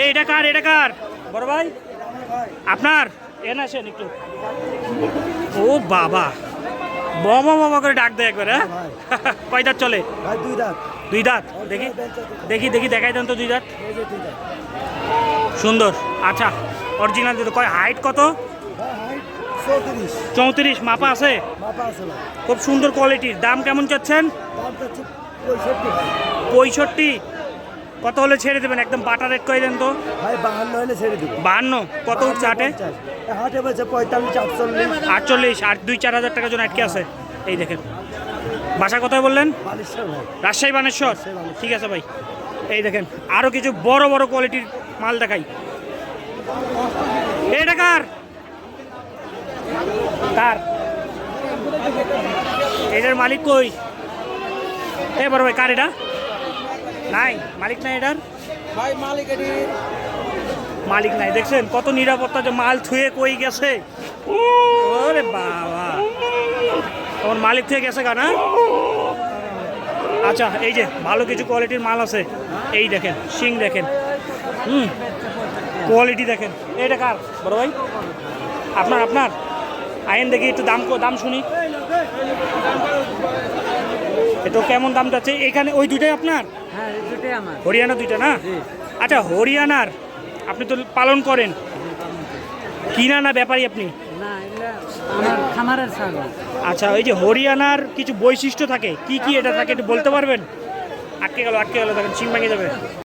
এটা কার বড় ভাই আপনার এন আসেন একটু। ও বাবা বাবা বাবা করে ডাক দেয় একবার। হ্যাঁ কয় দাঁত চলে? দুই দাঁত। দেখি দেখি দেখি দেখাই দেন তো দুই দাঁত। সুন্দর। আচ্ছা অরিজিনাল দুটো। কয় হাইট কত? 34 মাপা আছে? খুব সুন্দর কোয়ালিটির। দাম কেমন চাচ্ছেন? 65। কত হলে ছেড়ে দেবেন? একদম বাটা রেট করে দেন তো ভাই 52 হলে ছেড়ে দিব। 52? কত উঠছে হাটে? হাটে বলছে 45 48। 48 আর 2-4 হাজার টাকার জন্য আটকে আছে। এই দেখেন। বাসা কোথায় বললেন? বানেশ্বর ভাই। রাজশাহী বানেশ্বর। ঠিক আছে ভাই। এই দেখেন আরো কিছু বড় বড় কোয়ালিটির মাল দেখাই। এটা কার? এটার মালিক কই? এ বড় ভাই কার এটা? নাই মালিক নাই এটার। ভাই মালিক নাই। দেখছেন কত নিরাপত্তা, যে মাল থুয়ে কই গেছে। ওরে বাবা তোমার মালিক থেকে গেছে গা না? আচ্ছা এই যে ভালো কিছু কোয়ালিটির মাল আছে। এই দেখেন শিং দেখেন। কোয়ালিটি দেখেন। এটা কার বড় ভাই? আপনার আইন দেখি একটু দাম শুনি। এটা কেমন দাম যাচ্ছে এখানে? ওই দুইটাই আপনার? হ্যাঁ এই দুটোই আমার। হরিয়ানা দুইটা না? আচ্ছা হরিয়ানার আপনি তো পালন করেন, কিনা না ব্যাপারী আপনি? না এগুলা আমার খামারের ছাগল। আচ্ছা ওই যে হরিয়ানার কিছু বৈশিষ্ট্য থাকে, কি কি এটা থাকে একটু বলতে পারবেন? আটকে গেল দেখেন, সিং ভেঙে যাবে।